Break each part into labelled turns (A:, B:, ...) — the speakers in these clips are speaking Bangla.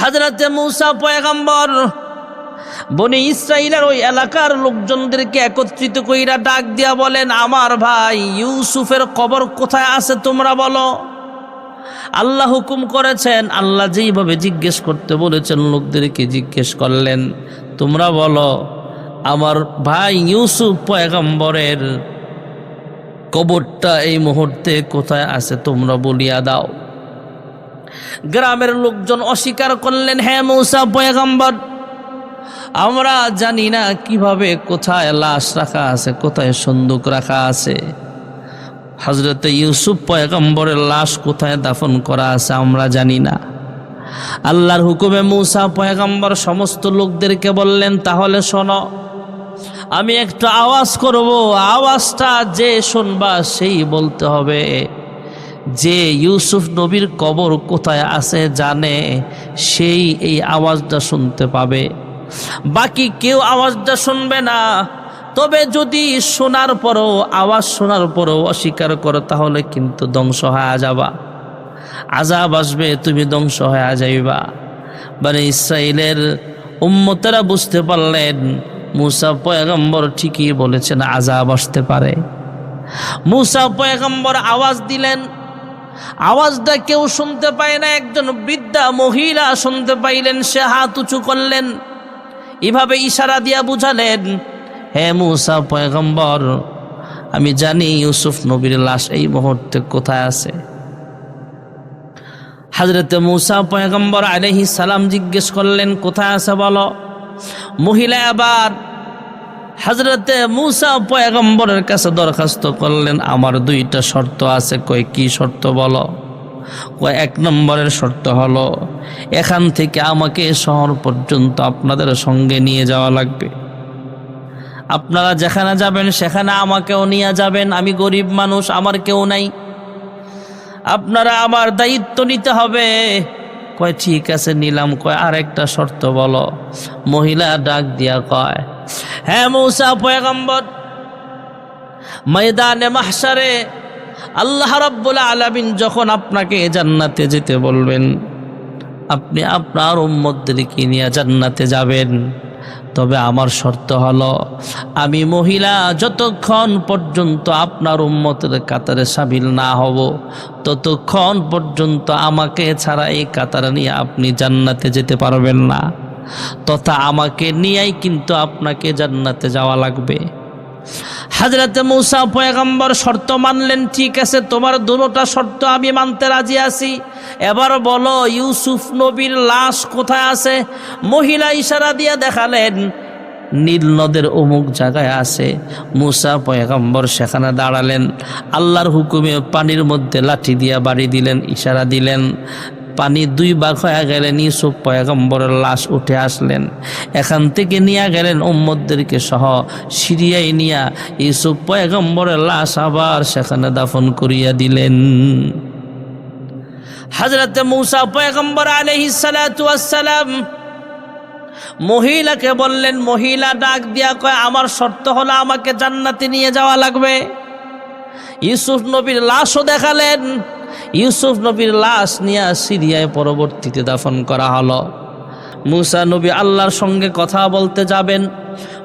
A: হযরতে মূসা পয়গম্বর বনি ইসরাইলের ওই এলাকার লোকজনদেরকে একত্রিত কইরা ডাক দিয়া বলেন, আমার ভাই ইউসুফের কবর কোথায় আছে তোমরা বলো। আল্লাহ হুকুম করেছেন, আল্লাহ যেইভাবে জিজ্ঞেস করতে বলেছেন লোকদেরকে জিজ্ঞেস করলেন, তোমরা বলো আমার ভাই ইউসুফ পয়গম্বরের কবরটা এই মুহূর্তে কোথায় আছে তোমরা বলিয়া দাও। গ্রামের লোকজন অস্বীকার করলেন, হ্যাঁ মূসা পয়গম্বর, আমরা জানি না কিভাবে কোথায় লাশ রাখা আছে, কোথায় সন্দুক রাখা আছে। হযরতে ইউসুফ পয়গম্বরের লাশ কোথায় দাফন করা আছে আমরা জানি না। আল্লাহর হুকুমে মূসা পয়গম্বর সমস্ত লোকদেরকে বললেন, তাহলে শোনো, আমি একটা আওয়াজ করব, আওয়াজটা যে শুনবা সেই বলতে হবে যে ইউসুফ নবীর কবর কোথায় আছে জানে, সেই এই আওয়াজটা শুনতে পাবে। বাকি কেউ আওয়াজটা শুনবে না। তবে যদি শোনার পরও, আওয়াজ শোনার পরও অস্বীকার করো, তাহলে কিন্তু ধ্বংস হয়ে যাবা, আযাব আসবে, তুমি ধ্বংস হয়ে যাইবা। বনি ইসরাইলের উম্মতেরা বুঝতে পারলেন মূসা পয়গম্বর ঠিকই বলেছেন, আযাব আসতে পারে। মূসা পয়গম্বর আওয়াজ দিলেন, আওয়াজটা কেউ শুনতে পায় না, একজন বৃদ্ধা মহিলা শুনতে পাইলেন, সে হাত উঁচু করলেন, এভাবে ইশারা দিয়া বুঝালেন, হে মূসা পয়গম্বর, আমি জানি ইউসুফ নবীর লাশ এই মুহূর্তে কোথায় আছে। হযরতে মূসা পয়গম্বর আলাইহিস সালাম জিজ্ঞেস করলেন, কোথায় আছে বলো। মহিলা আবার হযরতে মূসা পয়গম্বরের কাছে দরখাস্ত করলেন, আমার দুইটা শর্ত আছে। কয় কি শর্ত বলো। কয় এক নম্বরের শর্ত হলো এখান থেকে আমাকে শহর পর্যন্ত আপনাদের সঙ্গে নিয়ে যাওয়া লাগবে, আপনারা যেখানে যাবেন সেখানে আমাকেও নিয়ে যাবেন, আমি গরিব মানুষ, আমার কেউ নাই, আপনারা আমার দায়িত্ব নিতে হবে। কয় ঠিক আছে নিলাম। কয় আরেকটা শর্ত বলো। মহিলা ডাক দিয়া কয়, হ্যাঁ মূসা পয়গম্বর, ময়দানে মাহশারে আল্লাহ রাব্বুল আলামিন যখন আপনাকে জান্নাতে যেতে বলবেন, আপনি আপনার উম্মতদেরকে নিয়ে জান্নাতে যাবেন। তবে আমার শর্ত হলো আমি মহিলা যতক্ষণ পর্যন্ত আপনার উম্মতের কাতারে শামিল না হব, ততক্ষণ পর্যন্ত আমাকে ছাড়া এই কাতারে নিয়ে আপনি জান্নাতে যেতে পারবেন না, তথা আমাকে নিয়েই কিন্তু আপনাকে জান্নাতে যাওয়া লাগবে। হযরতে মূসা পয়গম্বর শর্ত মানলেন, ঠিক আছে তোমার দুটোটা শর্ত আমি মানতে রাজি আছি, এবার বলো ইউসুফ নবীর লাশ কোথায় আছে। মহিলা ইশারা দিয়ে দেখালেন নীল নদের অমুক জায়গায় আছে। মূসা পয়গম্বর সেখানে দাঁড়ালেন, আল্লাহর হুকুমে পানির মধ্যে লাঠি দিয়া বাড়ি দিলেন, ইশারা দিলেন, পানি দুই ভাগ হয়ে গেলেন, ইউসুফ পয়গম্বরের লাশ উঠে আসলেন। এখান থেকে নিয়ে গেলেন উম্মতদেরকে সহ সিরিয়ায় নিয়া ইউসুফ পয়গম্বরের লাশ আবার সেখানে দাফন করিয়া দিলেন। হযরতে মূসা পয়গম্বর আলাইহিস সালাতু ওয়াস সালাম মহিলাকে বললেন, মহিলা ডাক দিয়া কয়, আমার শর্ত হলো আমাকে জান্নাতে নিয়ে যাওয়া লাগবে। ইউসুফ নবীর লাশও দেখালেন, ইউসুফ নবীর লাশ নিয়ে সিরিয়ায় পরবর্তীতে দাফন করা হলো। মূসা নবী আল্লাহর সঙ্গে কথা বলতে যাবেন,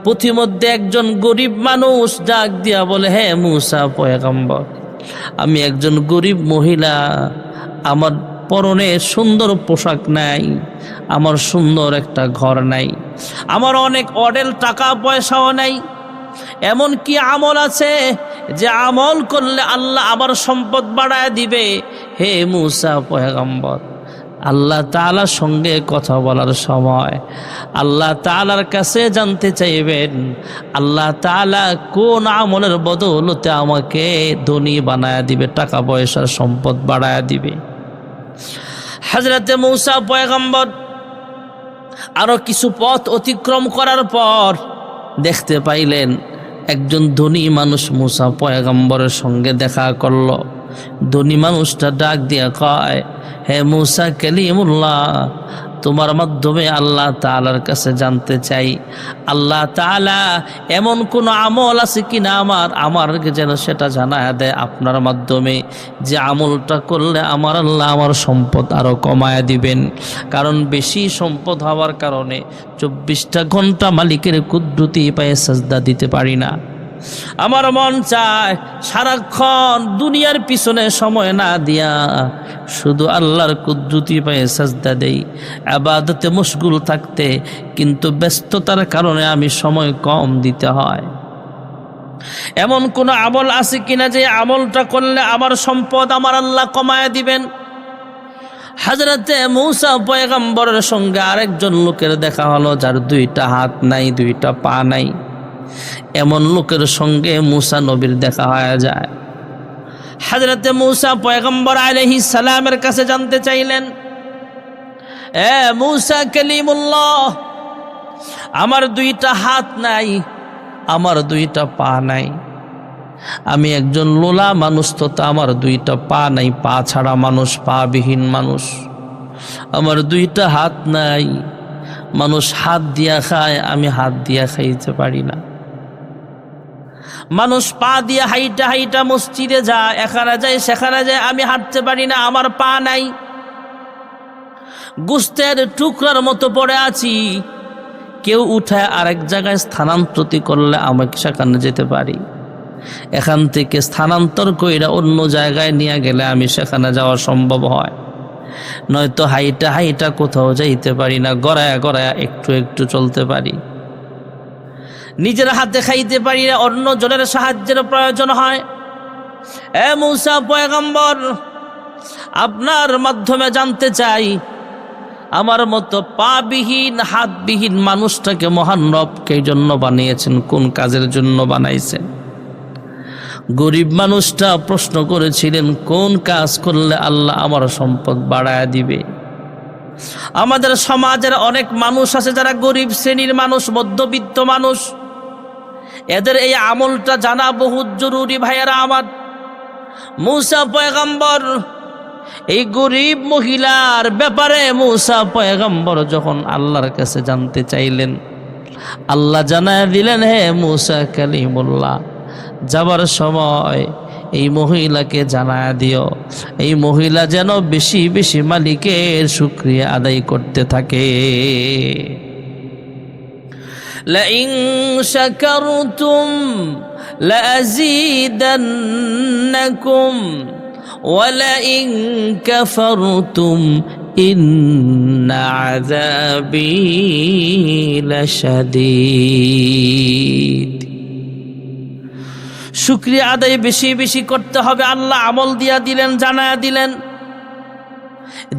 A: পথিমধ্যে একজন গরিব মানুষ ডাক দিয়া বলে, হে মূসা পয়গম্বর, আমি একজন গরিব মহিলা, আমার পরনে সুন্দর পোশাক নাই, আমার সুন্দর একটা ঘর নাই, আমার অনেক অডেল টাকা পয়সাও নাই, এমন কি আমল আছে যে আমল করলে আল্লাহ আমার সম্পদ বাড়ায় দিবে। হে মূসা পয়গম্বর, আল্লাহ তাআলার সঙ্গে কথা বলার সময় আল্লাহ তাআলার কাছে জানতে চাইবেন আল্লাহ তাআলা কোন আমলের বদৌলতে আমাকে ধনী বানায় দিবে, টাকা পয়সার সম্পদ বাড়ায় দিবে। হযরতে মূসা পয়গম্বর আরো কিছু পথ অতিক্রম করার পর দেখতে পাইলেন একজন ধনী মানুষ মূসা পয়গম্বরের সঙ্গে দেখা করল। ধনী মানুষটা ডাক দিয়া কয়, হে মূসা কালিমুল্লাহ, তোমার মাধ্যমে আল্লাহ তাআলার কাছে জানতে চাই, আল্লাহ তাআলা এমন কোন আমল আছে কিনা আমারকে যেন সেটা জানায় দেয় আপনার মাধ্যমে, যে আমলটা করলে আমার আল্লাহ আমার সম্পদ আরো কমায় দিবেন। কারণ বেশি সম্পদ হওয়ার কারণে 24টা ঘন্টা মালিকের কুদরতি পায়ে সাজদা দিতে পারি না। আমার মন চায় সারাক্ষণ দুনিয়ার পিছনে সময় না দিয়া শুধু আল্লাহর কুদরতি পায়ে সাজদা দেই, ইবাদতে মশগুল থাকতে, কিন্তু ব্যস্ততার কারণে আমি সময় কম দিতে হয়। এমন কোন আমল আছে কিনা যে আমলটা করলে আমার সম্পদ আমার আল্লাহ কমায় দিবেন? হযরতে মূসা পয়গম্বরের সঙ্গে আরেকজন লোকের দেখা হলো, যার 2টা হাত নাই, 2টা পা নাই। এমন লোকের সঙ্গে মূসা নবীর দেখা হয়ে যায়। হযরতে মূসা পয়গম্বর আলাইহিস সালামের কাছে জানতে চাইলেন, এ মূসা কালিমুল্লাহ, আমার 2টা হাত নাই, আমার 2টা পা নাই, আমি একজন লোলা মানুষ, তো আমার 2টা পা নাই, পা ছাড়া মানুষ, পা বিহীন মানুষ, আমার 2টা হাত নাই। মানুষ হাত দিয়া খায়, আমি হাত দিয়া খাইতে পারি না। মানুষ পা দিয়া হাইটা হাইটা মসজিদে যায়, এখানে যায় সেখানে যায়, আমি হাঁটতে পারি না, আমার পা নাই। গোস্তের টুকরার মতো পড়ে আছি, কেউ উঠায় আরেক জায়গায় স্থানান্তরিত করলে আমাকে সেখানে যেতে পারি, এখান থেকে স্থানান্তর কইরা অন্য জায়গায় নিয়ে গেলে আমি সেখানে যাওয়া সম্ভব হয়, নয়তো হাইটা হাইটা কোথাও যাইতে পারি না, গড়ায়া গড়ায়া একটু একটু চলতে পারি। নিজের হাতে খাইতে পারি না, অন্য জনের সাহায্যের প্রয়োজন হয়। এ মূসা পয়গম্বর, আপনার মাধ্যমে জানতে চাই, আমার মতো পাবিহীন হাতবিহীন মানুষটাকে মহান রব কে জন্য বানিয়েছেন, কোন কাজের জন্য বানাইছেন? গরিব মানুষটা প্রশ্ন করেছিলেন, কোন কাজ করলে আল্লাহ আমার সম্পদ বাড়ায় দিবে? আমাদের সমাজের অনেক মানুষ আছে যারা গরিব শ্রেণীর মানুষ, মধ্যবিত্ত মানুষ, এদের এই আমলটা জানা বহুত জরুরি। ভাইয়েরা আমার, মূসা পয়গম্বর এই গরিব মহিলার ব্যাপারে মূসা পয়গম্বর যখন আল্লাহর কাছে জানতে চাইলেন, আল্লাহ জানায় দিলেন, হে মূসা কালিমুল্লাহ, যাবার সময় এই মহিলাকে জানায় দিও, এই মহিলা যেন বেশি বেশি মালিকের শুকরিয়া আদায় করতে থাকে। লাইন শাকারতুম লাযীদান্নাকুম ওয়া লাইন কাফারতুম ইন্না আযাবী লাশাদীদ। শুকরিয়া আদায় বেশি বেশি করতে হবে। আল্লাহ আমল দিয়া দিলেন, জানায়া দিলেন।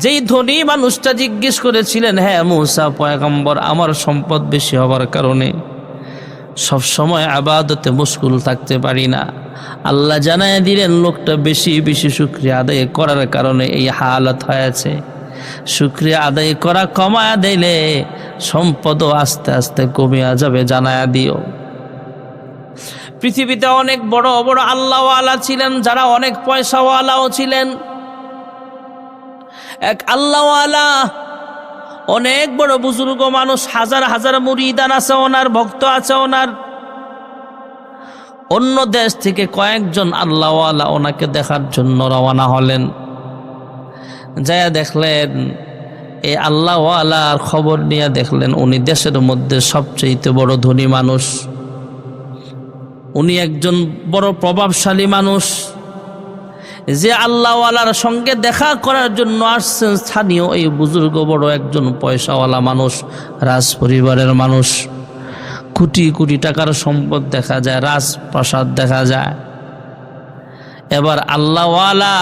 A: যেই ধনী মানুষটা জিজ্ঞেস করেছিলেন, হ্যাঁ মূসা পয়গম্বর, আমার সম্পদ বেশি হওয়ার কারণে সব সময় ইবাদতে মশগুল থাকতে পারি না, আল্লাহ জানায়া দিলেন লোকটা বেশি বেশি শুকরিয়া আদায় করার কারণে এই হালত হয়েছে। শুকরিয়া আদায় করা কমায়া দিলে সম্পদও আস্তে আস্তে কমিয়া যাবে, জানায়া দিও। পৃথিবীতে অনেক বড় বড় আল্লাহওয়ালা ছিলেন, যারা অনেক পয়সাওয়ালাও ছিলেন। এক আল্লাহওয়ালা, অনেক বড় বুজুর্গ মানুষ, হাজার হাজার মুরিদান আছে ওনার, ভক্ত আছে ওনার। অন্য দেশ থেকে কয়েকজন আল্লাহওয়ালা ওনাকে দেখার জন্য রওনা হলেন। যায়া দেখলেন, এই আল্লাহওয়ালার খবর নিয়ে দেখলেন উনি দেশের মধ্যে সবচেয়ে বড় ধনী মানুষ, উনি একজন বড় প্রভাবশালী মানুষ। যে আল্লাহওয়ালার সঙ্গে দেখা করার জন্য আসছেন, স্থানীয় এই বুজুর্গ বড় একজন পয়সাওয়ালা মানুষ, রাজ পরিবারের মানুষ, কোটি কোটি টাকার সম্পদ দেখা যায়, রাজপ্রাসাদ দেখা যায়। এবার আল্লাহওয়ালা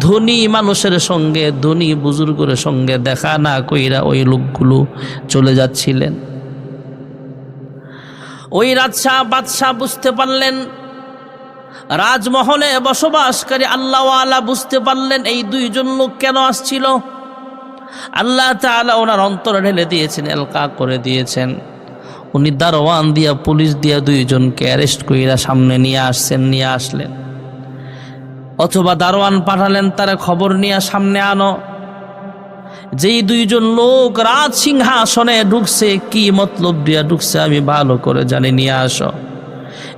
A: ধনী মানুষের সঙ্গে, ধনী বুজুর্গের সঙ্গে দেখা না কইরা ওই লোকগুলো চলে যাচ্ছিলেন। ওই বাদশাহ বুঝতে পারলেন, রাজমহলে বসবাসকারী আল্লাহওয়ালা বুঝতে পারলেন এই দুইজন লোক কেন আসছিল। আল্লাহ তাআলা ওনার অন্তরে ঢেলে দিয়েছেন, এলকা করে দিয়েছেন। উনি দারোয়ান দিয়া, পুলিশ দিয়া দুইজনকে অ্যারেস্ট কইরা সামনে নিয়ে আসলেন। অথবা দারোয়ান পাঠালেন, তারা খবর নিয়ে সামনে আনো। যেই দুইজন লোক রাজ সিংহাসনে ঢুকছে, কি মতলব দিয়া ঢুকছে আমি ভালো করে জানি, নিয়ে আসো।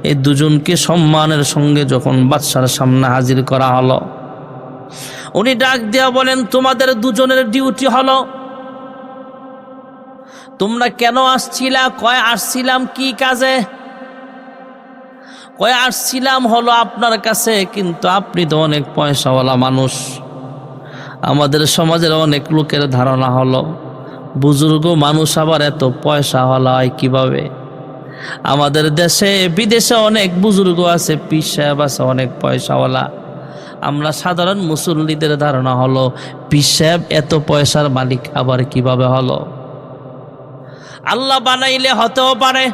A: এই দুজনকে সম্মানের সঙ্গে যখন বাদশার সামনে হাজির করা হলো, উনি ডাক দিয়া বলেন, তোমাদের দুজনের ডিউটি হলো, তোমরা কেন আসছিলা? কয় আসছিলাম কি কাজে? কয় আসছিলাম হলো আপনার কাছে, কিন্তু আপনি তো অনেক পয়সাওয়ালা মানুষ। আমাদের সমাজের অনেক লোকের ধারণা হলো বুজুর্গ মানুষ আবার এত পয়সাওয়ালা হয় কিভাবে। আমাদের দেশে বিদেশে অনেক বুজুর্গ আছে, পীর সাহেব আছে, অনেক পয়সাওয়ালা। আমরা সাধারণ মুসল্লিদের ধারণা হলো পীর সাহেব এত পয়সার মালিক আবার কিভাবে হলো। আল্লাহ বানাইলে হতেও পারে।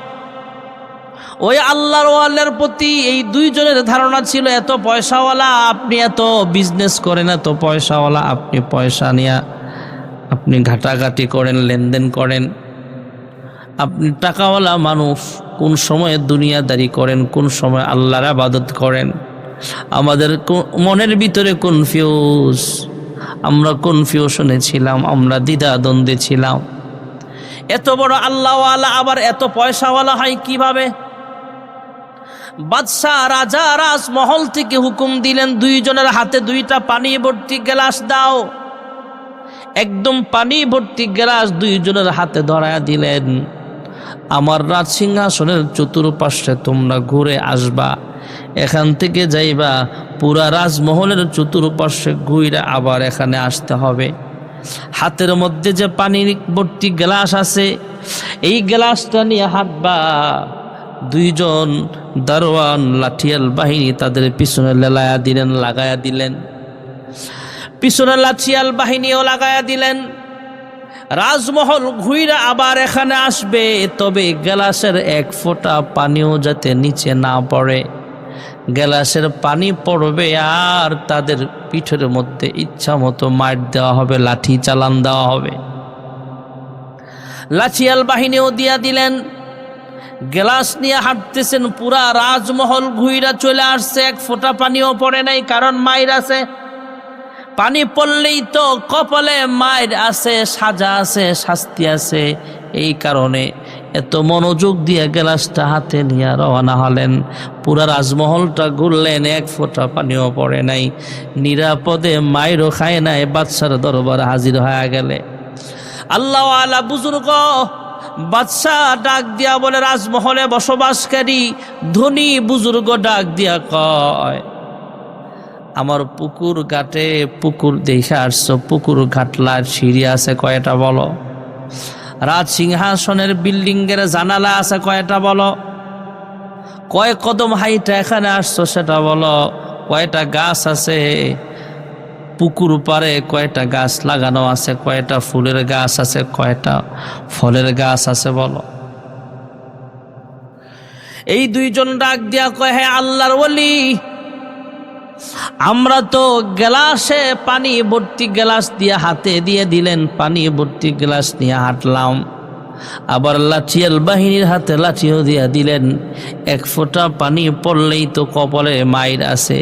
A: ওই আল্লাহর ওয়ালের প্রতি এই দুইজনের ধারণা ছিল এত পয়সাওয়ালা, আপনি এত বিজনেস করেন, এত পয়সাওয়ালা, আপনি পয়সা নিয়ে আপনি ঘাটাঘাটি করেন, লেনদেন করেন, আপনি টাকাওয়ালা মানুষ, কোন সময় দুনিয়াদারি করেন, কোন সময় আল্লাহর ইবাদত করেন। আমাদের মনের ভিতরে কনফিউজ, আমরা কনফিউশনে ছিলাম, আমরা দ্বিধাদ্বন্দ্বে ছিলাম। এত বড় আল্লাহওয়ালা আবার এত পয়সাওয়ালা হয় কিভাবে? বাদশাহ রাজা রাজমহল থেকে হুকুম দিলেন, দুইজনের হাতে দুইটা পানি ভর্তি গ্লাস দাও। একদম পানি ভর্তি গ্লাস দুইজনের হাতে ধরায়া দিলেন। আমার রাজ সিংহাসনের চতুর্পাশে তোমরা ঘুরে আসবা, এখান থেকে যাইবা পুরা রাজমহলের চতুর্পাশে ঘুরে আবার এখানে আসতে হবে। হাতের মধ্যে যে পানি ভর্তি গ্লাস আছে, এই গ্লাসটা নিয়ে হাঁটবা। দুইজন দারোয়ান লাঠিয়াল বাহিনী তাদের পিছনে লেলায়া দিলেন, লাগায়া দিলেন, পিছনে লাঠিয়াল বাহিনীও লাগায়া দিলেন। রাজমহল ঘুইরা আবার এখানে আসবে, তবে গ্লাসের এক ফোঁটা পানিও যাতে নিচে না পড়ে। গ্লাসের পানি পড়বে আর তাদের পিঠের মধ্যে ইচ্ছা মতো মার দেওয়া হবে, লাঠি চালান দেওয়া হবে। লাঠিয়াল বাহিনীও দিয়া দিলেন। গ্লাস নিয়ে হাঁটতেছেন, পুরা রাজমহল ঘুইরা চলে আসছে, এক ফোঁটা পানিও পড়ে নাই, কারণ মায়ের আছে। পানি পড়লেই তো কপালে মায়ের আছে, সাজা আছে, শাস্তি আছে। এই কারণে এত মনোযোগ দিয়ে গ্লাসটা হাতে নিয়ে রওনা হলেন। পুরা রাজমহলটা ঘুরলেন, এক ফোঁটা পানিও পড়ে নাই, নিরাপদে মায়েরও খায় নাই, বাদশার দরবারে হাজির হয়ে গেলে। আল্লাহ আলা বুজুর্গ বাদশাহ ডাক দিয়া বলে, রাজমহলে বসবাসকারী ধনী বুজুর্গ ডাক দিয়া কয়, আমার পুকুর ঘাটে পুকুর দেখে আসছো, পুকুর ঘাটলার সিঁড়ি আছে কয়টা বলো? রাজ সিংহাসনের বিল্ডিং এর জানালা আছে কয়টা বলো? কয় কদম হাইটা এখানে আসছো সেটা বলো? কয়টা গাছ আছে পুকুর পারে, কয়টা গাছ লাগানো আছে, কয়টা ফুলের গাছ আছে, কয়টা ফলের গাছ আছে বলো? এই দুইজন ডাক দিয়া কয়, হ্যাঁ আল্লাহর ওলি, আমরা তো গ্লাসে পানি ভর্তি গ্লাস দিয়ে হাতে দিয়ে দিলেন, পানি ভর্তি গ্লাস নিয়ে হাঁটলাম, আবার লাঠিয়াল বাহিনীর হাতে লাঠিও দিয়া দিলেন, এক ফোঁটা পানি পড়লেই তো কপালে মাইর আছে,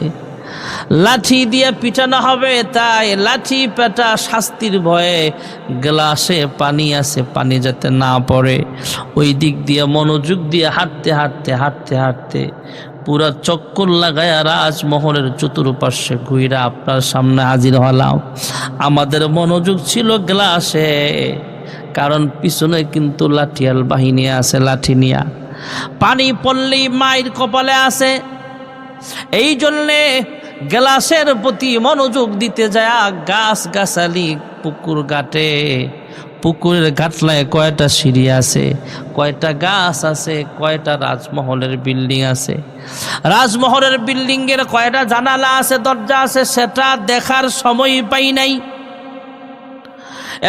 A: লাঠি দিয়ে পিটানো হবে, তাই লাঠি পেটা শাস্তির ভয়ে গ্লাসে পানি আছে, পানি যাতে না পড়ে ওই দিক দিয়ে মনোযোগ দিয়ে হাঁটতে হাঁটতে হাঁটতে হাঁটতে পুরা চক্কর লাগায়া রাজমহলের চতুর্পাশে ঘুইরা আপনার সামনে হাজির হলাম। আমাদের মনোযোগ ছিল গ্লাসে, কারণ পিছনে কিন্তু লাঠিয়াল বাহিনী আছে, লাঠি নিয়া পানি পড়লেই মায়ের কপালে আছে। এই জন্যে গ্লাসের প্রতি মনোযোগ দিতে যায় গাছ গাছালি পুকুর ঘাটে, পুকুরের ঘাটলায় কয়টা সিঁড়ি আছে, কয়টা গাছ আছে, কয়টা রাজমহলের বিল্ডিং আছে, রাজমহলের বিল্ডিং এর কয়টা জানালা আছে, দরজা আছে, সেটা দেখার সময় পাই নাই।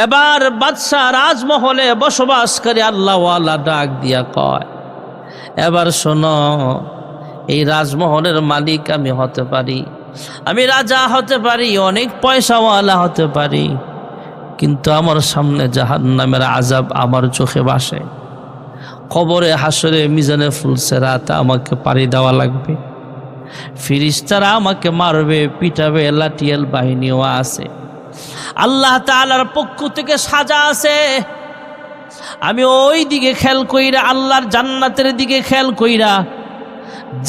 A: এবার বাদশাহ রাজমহলে বসবাসকারী আল্লাহওয়ালা ডাক দিয়া কয়, এবার শোনো, এই রাজমহলের মালিক আমি হতে পারি, আমি রাজা হতে পারি, অনেক পয়সাওয়ালা হতে পারি, কিন্তু আমার সামনে জাহান্নামের আযাব আমার চোখে ভাসে। কবরে হাসরে মিজানে ফুলসেরাতে আমাকে পাড়ি দেওয়া লাগবে। ফিরিস্তারা আমাকে মারবে, পিটাবে, লাঠিয়াল বাহিনীও আছে। আল্লাহ তাআলার পক্ষ থেকে সাজা আছে। আমি ওই দিকে খেয়াল কইরা, আল্লাহর জান্নাতের দিকে খেয়াল কইরা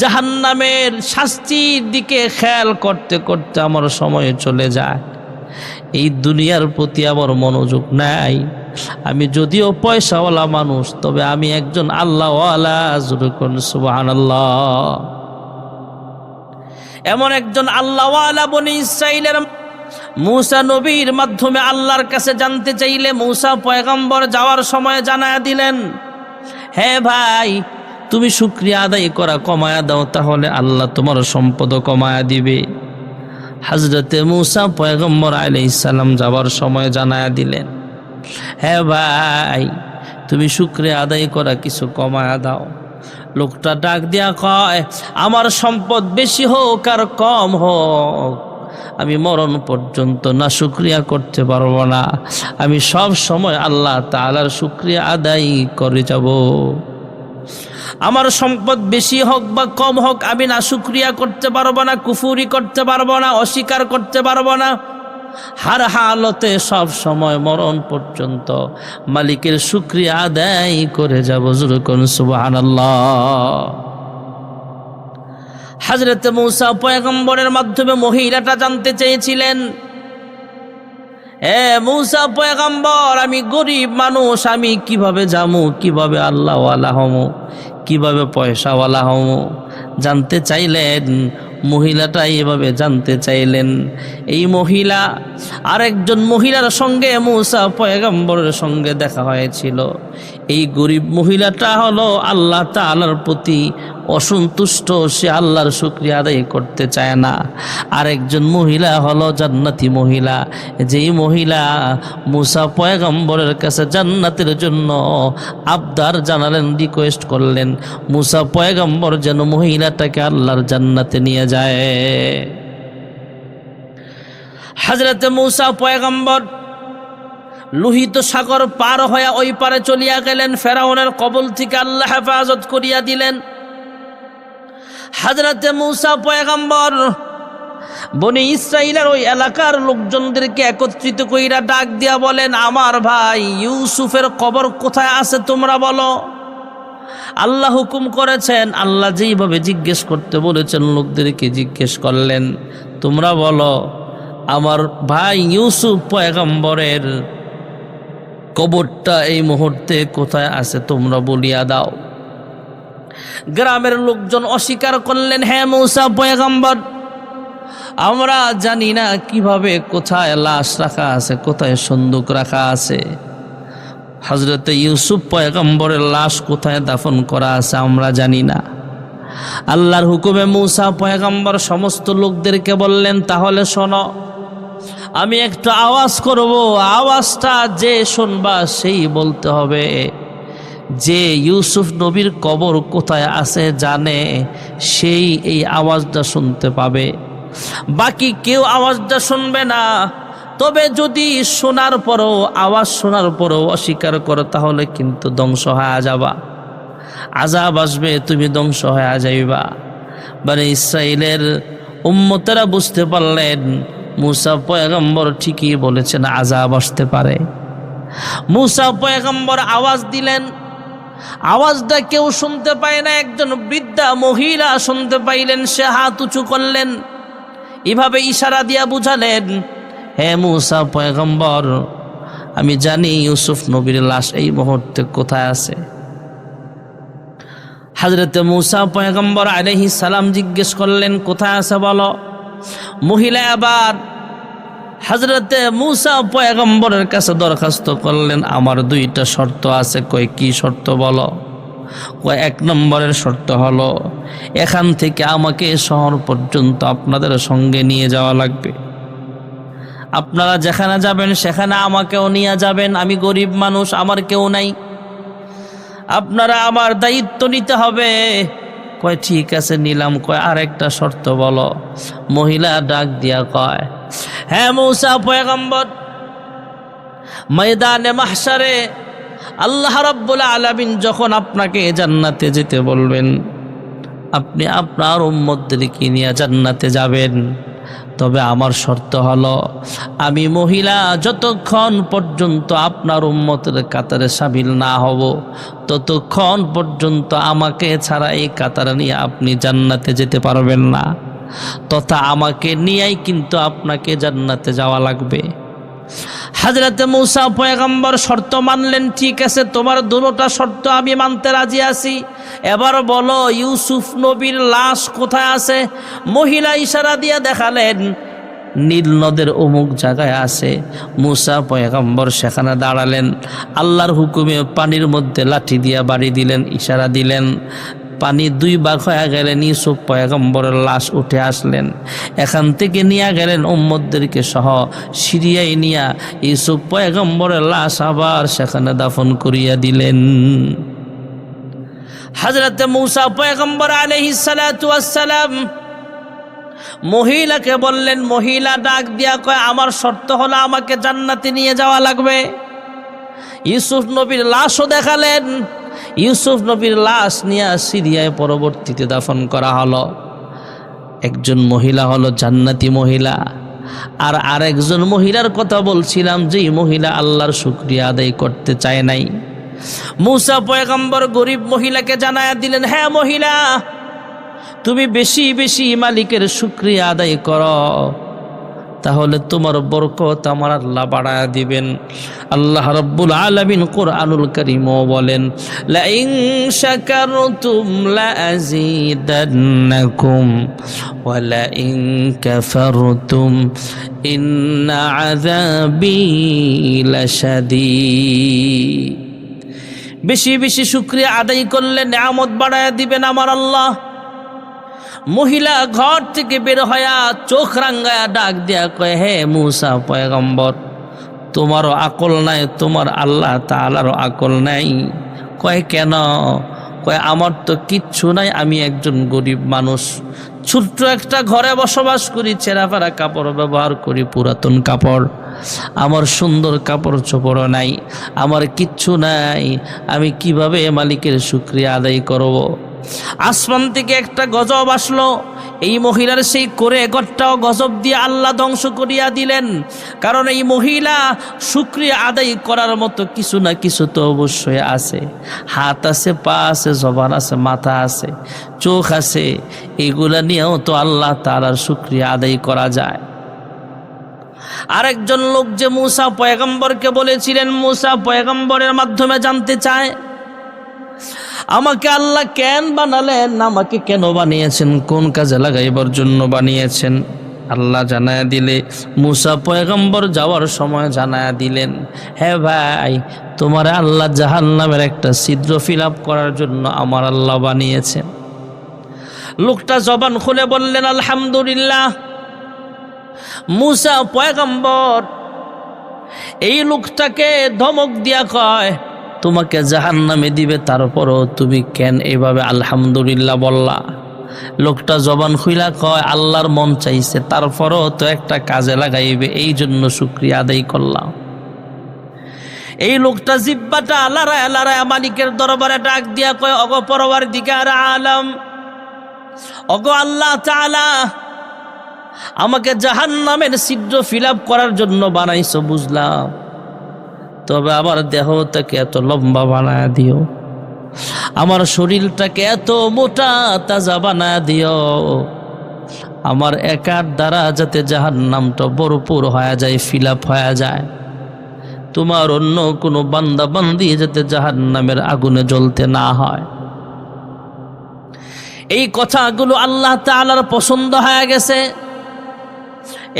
A: জাহান্নামের শাস্তির দিকে খেয়াল করতে করতে আমার সময় চলে যায়। এই দুনিয়ার প্রতি আমার মনোযোগ নাই। আমি যদিও পয়সাওয়ালা মানুষ, তবে আমি একজন আল্লাহওয়ালা। সুবহানাল্লাহ। এমন একজন আল্লাহওয়ালা বনি ইসরাইলের মূসা নবীর মাধ্যমে আল্লাহর কাছে জানতে চাইলে মূসা পয়গম্বর যাওয়ার সময় জানায়া দিলেন, হে ভাই, তুমি শুকরিয়া আদায় করা কমায়া দাও, তাহলে আল্লাহ তোমার সম্পদ কমায়া দিবে। হযরতে মূসা পয়গম্বর আলাইহিস সালাম যাওয়ার সময় জানায়া দিলেন, হে ভাই, তুমি শুকরিয়া আদায় করা কিছু কমায়া দাও। লোকটা ডাক দিয়া কয়, আমার সম্পদ বেশি হোক আর কম হোক, আমি মরণ পর্যন্ত না শুকরিয়া করতে পারবো না। আমি সব সময় আল্লাহ তাআলার শুকরিয়া আদায় করে যাব। আমার সম্পদ বেশি হোক বা কম হোক, আমি না শুকরিয়া করতে পারবো না, কুফুরি করতে পারবো না, অস্বীকার করতে পারবো না। হার হালতে সব সময় মরণ পর্যন্ত মালিকের শুকরিয়া আদায় করে যাব। জোরে কোন সুবহানাল্লাহ। হযরত মূসা পয়গম্বরের মাধ্যমে মহিলাটা জানতে চেয়েছিলেন, মূসা পয়গম্বর, আমি গরিব মানুষ, আমি কিভাবে যামু, কিভাবে আল্লাহওয়ালা হমু, কিভাবে পয়সাওয়ালা হমু? জানতে চাইলেন। মহিলাটা এভাবে জানতে চাইলেন। এই মহিলা আরেকজন মহিলার সঙ্গে মূসা পয়গম্বরের সঙ্গে দেখা হয়েছিল। এই গরিব মহিলাটা হলো আল্লাহ তাআলার প্রতি অসন্তুষ্ট, সে আল্লাহর শুকরিয়া আদায় করতে চায় না। আরেকজন মহিলা হলো জান্নাতি মহিলা। যেই মহিলা মূসা পয়গম্বরের কাছে জান্নাতের জন্য আবদার জানালেন, রিকোয়েস্ট করলেন, মূসা পয়গম্বর যেন মহিলাটাকে আল্লাহর জান্নাতে নিয়ে যায়। হযরত মূসা পয়গম্বর লোহিত সাগর পার হয়ে ওই পারে চলিয়া গেলেন। ফেরাউনের কবল থেকে আল্লাহ হেফাজত করিয়া দিলেন। হযরত মূসা পয়গম্বর বনি ইসরাইলের ওই এলাকার লোকজনদেরকে একত্রিত কইরা ডাক দিয়া বলেন, আমার ভাই ইউসুফের কবর কোথায় আছে তোমরা বলো। আল্লাহ হুকুম করেছেন, আল্লাহ যেইভাবে জিজ্ঞেস করতে বলেছেন লোকদেরকে জিজ্ঞেস করলেন, তোমরা বলো আমার ভাই ইউসুফ পয়গম্বরের কবরটা এই মুহূর্তে কোথায় আছে তোমরা বলিয়া দাও। গ্রামের লোকজন অস্বীকার করলেন, হ্যাঁ মূসা পয়গম্বর, আমরা জানি না কিভাবে কোথায় লাশ রাখা আছে, কোথায় সন্দুক রাখা আছে। হযরত ইউসুফ পয়গম্বরের লাশ কোথায় দাফন করা আছে আমরা জানি না। আল্লাহর হুকুমে মূসা পয়গম্বর সমস্ত লোকদেরকে বললেন, তাহলে শোনো, আমি একটা আওয়াজ করব, আওয়াজটা যে শুনবা সেই বলতে হবে যে ইউসুফ নবীর কবর কোথায় আছে জানে, সেই এই আওয়াজটা শুনতে পাবে। বাকি কেউ আওয়াজটা শুনবে না। তবে যদি শোনার পরও, আওয়াজ শোনার পরও অস্বীকার করো, তাহলে কিন্তু ধ্বংস হয়ে যাবা, আযাব আসবে, তুমি ধ্বংস হয়ে যাইবা। বনি ইসরাইলের উম্মতেরা বুঝতে পারলেন মূসা পয়গম্বর ঠিকই বলেছেন, আযাব আসতে পারে। মূসা পয়গম্বর আওয়াজ দিলেন। আওয়াজটা কেউ শুনতে পায় না, একজন বৃদ্ধা মহিলা শুনতে পাইলেন। সে হাত উঁচু করলেন, এভাবে ইশারা দিয়া বুঝালেন, হে মূসা পয়গম্বর, আমি জানি ইউসুফ নবীর লাশ এই মুহূর্তে কোথায় আছে। হযরত মূসা পয়গম্বর আলাইহিস সালাম জিজ্ঞেস করলেন, কোথায় আছে বলো। মহিলা আবার হযরত মূসা পয়গম্বরের কাছে দরখাস্ত করলেন, আমার দুইটা শর্ত আছে। কয় কি শর্ত বলো। কয় এক নম্বরের শর্ত হলো এখান থেকে আমাকে শহর পর্যন্ত আপনাদের সঙ্গে নিয়ে যাওয়া লাগবে। আপনারা যেখানে যাবেন সেখানে আমাকেও নিয়ে যাবেন। আমি গরিব মানুষ, আমার কেউ নাই, আপনারা আমার দায়িত্ব নিতে হবে। কয় ঠিক আছে নিলাম। কয় আরেকটা শর্ত বলো। মহিলা ডাক দিয়া কয়, হ্যাঁ মূসা পয়গম্বর, ময়দানে মাহশারে আল্লাহ রাব্বুল আলামিন যখন আপনাকে জান্নাতে যেতে বলবেন, আপনি আপনার উম্মতদেরকে নিয়ে জান্নাতে যাবেন। তবে আমার শর্ত হলো, আমি মহিলা যতক্ষণ পর্যন্ত আপনার উম্মতের কাতারে শামিল না হব, ততক্ষণ পর্যন্ত আমাকে ছাড়া এই কাতারে নিয়ে আপনি জান্নাতে যেতে পারবেন না, তথা আমাকে নিয়েই কিন্তু আপনাকে জান্নাতে যাওয়া লাগবে। হযরতে মূসা পয়গম্বর শর্ত মানলেন, ঠিক আছে, তোমার দুটোটা শর্ত আমি মানতে রাজি আছি। এবার বলো ইউসুফ নবীর লাশ কোথায় আছে? মহিলা ইশারা দিয়ে দেখালেন নীল নদের অমুক জায়গায় আছে। মূসা পয়গম্বর সেখানে দাঁড়ালেন, আল্লাহর হুকুমে পানির মধ্যে লাঠি দিয়ে বাড়ি দিলেন, ইশারা দিলেন, পানি দুই ভাগ হয়ে গেলেন, ইউসুফ পয়গম্বরের লাশ উঠে আসলেন। এখান থেকে নিয়ে গেলেন উম্মতদেরকে সহ সিরিয়ায় নিয়ে ইউসুফ পয়গম্বরের লাশ আবার সেখানে দাফন করিয়া দিলেন। হযরতে মূসা পয়গম্বর আলাইহিস সালাতু ওয়াস সালাম মহিলাকে বললেন, মহিলা ডাক দিয়া কয়, আমার শর্ত হলো আমাকে জান্নাতে নিয়ে যাওয়া লাগবে। ইউসুফ নবীর লাশও দেখালেন, ইউসুফ নবীর লাশ নিয়ে সিরিয়ায় পরবর্তীতে দাফন করা হলো। একজন মহিলা হলো জান্নাতি মহিলা, আর আরেকজন মহিলার কথা বলছিলাম, যেই মহিলা আল্লাহর শুকরিয়া আদায় করতে চায় নাই। মূসা পয়গম্বর গরিব মহিলাকে জানায়া দিলেন, হ্যাঁ মহিলা, তুমি বেশি বেশি মালিকের শুকরিয়া আদায় করো, তাহলে তোমার বরকত আমার আল্লাহ বাড়ায়া দিবেন। আল্লাহ রাব্বুল আলামিন কোরআনুল কারীমও বলেন, লা ইন শাকারতুম লা আযীদান্নাকুম ওয়া লা ইন কাফারতুম ইন্না আযাবী লাশাদীদ। বেশি বেশি শুকরিয়া আদায় করলে নিয়ামত বাড়ায়া দিবেন আমার আল্লাহ। মহিলা ঘর থেকে বের হইয়া চোখ রাঙ্গায়া ডাক দিয়া কয়, হে মূসা পয়গম্বর, তোমারও আকল নাই, তোমার আল্লাহ তাআলারও আকল নাই। কয় কেন? কয় আমার তো কিচ্ছু নাই, আমি একজন গরিব মানুষ, ছোট্ট একটা ঘরে বসবাস করি, ছেঁড়াফেরা কাপড় ব্যবহার করি, পুরাতন কাপড়, আমার সুন্দর কাপড় চোপড়ও নাই, আমার কিচ্ছু নাই, আমি কিভাবে মালিকের শুকরিয়া আদায় করব? আসমান থেকে একটা গজব আসলো, এই মহিলার সেই করে ঘরটাও গজব দিয়ে আল্লাহ ধ্বংস করিয়া দিলেন। কারণ এই মহিলা শুকরিয়া আদায় করার মতো কিছু না কিছু তো অবশ্যই আছে। হাত আছে, পা আছে, জবান আছে, মাথা আছে, চোখ আছে, এইগুলা নিয়েও তো আল্লাহ তাআলার শুকরিয়া আদায় করা যায়। আরেকজন লোক যে মূসা পয়গম্বরকে বলেছিলেন, মূসা পয়গম্বরের মাধ্যমে জানতে চায়, আমাকে আল্লাহ কেন বানালেন, আমাকে কেন বানিয়েছেন, কোন কাজে লাগাইবার জন্য বানিয়েছেন? আল্লাহ জানায়া দিলে মূসা পয়গম্বর যাওয়ার সময় জানায়া দিলেন, হ্যাঁ ভাই, তোমার আল্লাহ জাহান্নামের একটা ছিদ্র ফিল আপ করার জন্য আমার আল্লাহ বানিয়েছেন। লোকটা জবান খুলে বললেন আলহামদুলিল্লাহ। মূসা পয়গম্বর এই লোকটাকে ধমক দিয়া কয়, তোমাকে জাহান্নামে দিবে, তারপরও তুমি কেন এইভাবে আলহামদুলিল্লাহ বললা? লোকটা জবান খুইলা কয়, আল্লাহর মন চাইছে, তারপরও তো একটা কাজে লাগাইবে, এই জন্য শুকরিয়া আদায় করলাম। এই লোকটা জিব্বাটা লড়ায় লড়ায় মালিকের দরবারে ডাক দিয়া কয়, ওগো পরওয়ারদিগার আলম, ওগো আল্লাহ তাআলা, আমাকে জাহান্নামের ছিদ্র ফিল আপ করার জন্য বানাইছো বুঝলাম, তবে আমার দেহটাকে এত লম্বা বানায় দিও, আমার শরীরটাকে এত মোটা তাজা বানায় দিও, আমার একার দ্বারা যাতে জাহান্নামটা ভরপুর হয়ে যায়, ফিল আপ হয়ে যায়, তোমার অন্য কোনো বান্দা বান্দি যাতে জাহান্নামের আগুনে জ্বলতে না হয়। এই কথাগুলো আল্লাহ তাআলার পছন্দ হয়ে গেছে।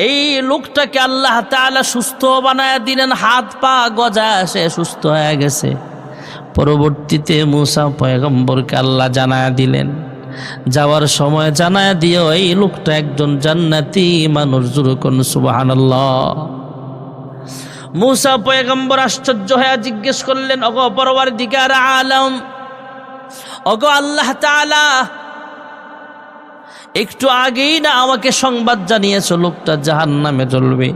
A: এই লোকটাকে আল্লাহ তাআলা সুস্থ বানায়া দিলেন, হাত পা গজায় সে সুস্থ হয়ে গেছে। পরবর্তীতে মূসা পয়গম্বরকে আল্লাহ জানায়া দিলেন, যাওয়ার সময় জানায়া দিও এই লোকটা একজন জান্নাতি মানুষ, জোরে কোন সুবহানাল্লাহ। মূসা পয়গম্বর আশ্চর্য হয়ে জিজ্ঞেস করলেন, ওগো পরওয়ারদিগার আলম, ওগো আল্লাহ তাআলা, একটু আগেই না আমাকে সংবাদ জানিয়েছো লোকটা জাহান্নামে জ্বলবে,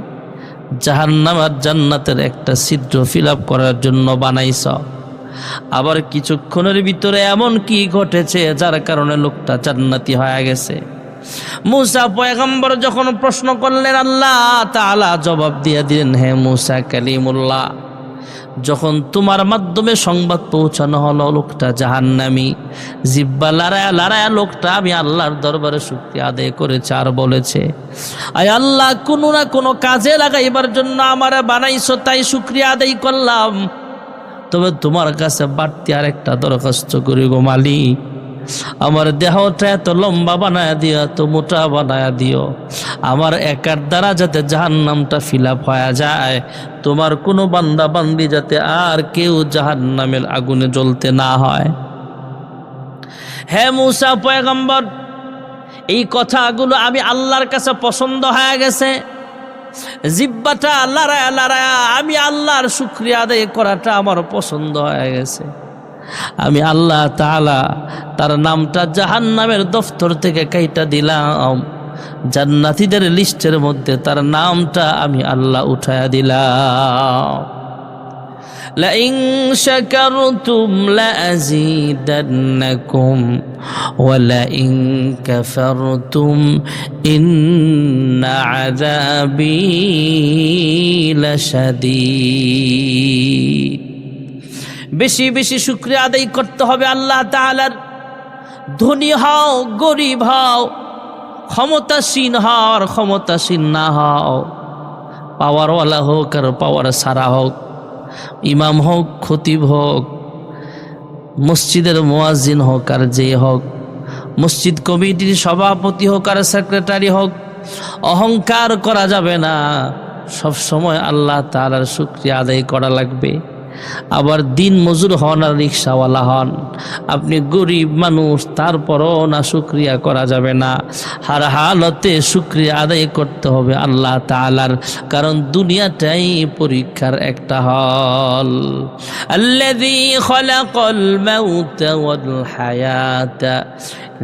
A: জাহান্নাম আর জান্নাতের একটা ছিদ্র ফিল আপ করার জন্য বানাইছ, আবার কিছুক্ষণের ভিতরে এমন কি ঘটেছে যার কারণে লোকটা জান্নাতি হয়ে গেছে। মূসা পয়গম্বর যখন প্রশ্ন করলেন, আল্লাহ তাআলা জবাব দিয়ে দিলেন, হে মূসা কালিমুল্লাহ, যখন তোমার মাধ্যমে সংবাদ পৌঁছানো হলো লোকটা জাহান্নামী, জিব্বা লড়ায়া লড়ায়া লোকটা আমি আল্লাহর দরবারে শুকরিয়া আদায় করেছে আর বলেছে, আয় আল্লাহ, কোনো না কোনো কাজে লাগাইবার জন্য আমারে বানাইছো, তাই শুকরিয়া আদায় করলাম। তবে তোমার কাছে বাড়তি আর একটা দরখাস্ত করি গো মালিক, আমার দেহটা এত লম্বা বানায়া দিও, এত মোটা বানায়া দিও, আমার একার দ্বারা যাতে জাহান্নামটা ফিল আপ হয়ে যায়, তোমার কোনো বান্দা বান্দি যাতে আর কেউ জাহান্নামের আগুনে জ্বলতে না হয়। হে মূসা পয়গম্বর, এই কথাগুলো আমি আল্লাহর কাছে পছন্দ হয়ে গেছে। জিব্বাটা লড়ায়া লড়ায়া আমি আল্লাহর শুকরিয়া আদায় করাটা আমার পছন্দ হয়ে গেছে। আমি আল্লাহ তাআলা তার নামটা জাহান্নামের দফতর থেকে কাইটা দিলাম, জান্নাতীদের লিস্টের মধ্যে তার নামটা আমি আল্লাহ উঠায়া দিলাম। লাইন শাকারতুম লাযীদান্নাকুম ওয়া লাইন কাফারতুম ইন্না আযাবী লাশাদীদ। বেশি বেশি শুকরিয়া আদায় করতে হবে আল্লাহ তাআলার। ধনী হও, গরিব হও, ক্ষমতাসীন হও আর ক্ষমতাসীন না হও, পাওয়ারওয়ালা হোক আর পাওয়ার সারা হোক, ইমাম হোক, খতিব হোক, মসজিদের মুয়াজ্জিন হোক আর যে হোক, মসজিদ কমিটির সভাপতি হোক আর সেক্রেটারি হোক, অহংকার করা যাবে না। সব সময় আল্লাহ তাআলার শুকরিয়া আদায় করা লাগবে। আবার দিন মজুর হন আর রিক্সাওয়ালা হন, আপনি গরিব মানুষ, তারপরও না শুকরিয়া করা যাবে না। হার হালতে শুকরিয়া আদায় করতে হবে আল্লাহ তাআলার, কারণ দুনিয়াটাই পরীক্ষার একটা হল। আল্লাযী খালাকাল মাউতা ওয়াল হায়াতা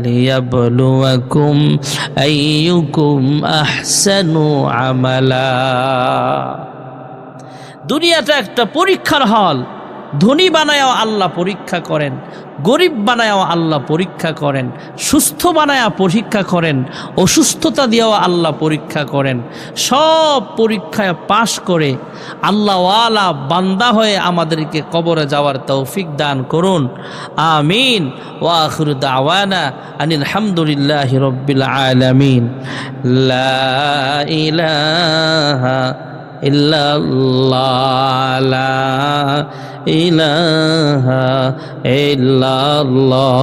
A: লিয়াবলুয়াকুম আইয়ুকুম আহসানু আমালা। দুনিয়াটা একটা পরীক্ষার হল। ধনী বানায়াও আল্লাহ পরীক্ষা করেন, গরিব বানায়াও আল্লাহ পরীক্ষা করেন, সুস্থ বানায়া পরীক্ষা করেন, অসুস্থতা দিয়েও আল্লাহ পরীক্ষা করেন। সব পরীক্ষায় পাশ করে আল্লাহওয়ালা বান্দা হয়ে আমাদেরকে কবরে যাওয়ার তৌফিক দান করুন, আমিন। ওয়া আখিরু দাওয়ানা আনিল হামদুলিল্লাহি রাব্বিল আলামিন। লা ইলাহা ইল্লাল্লাহ, লা ইলাহা ইল্লাল্লাহ।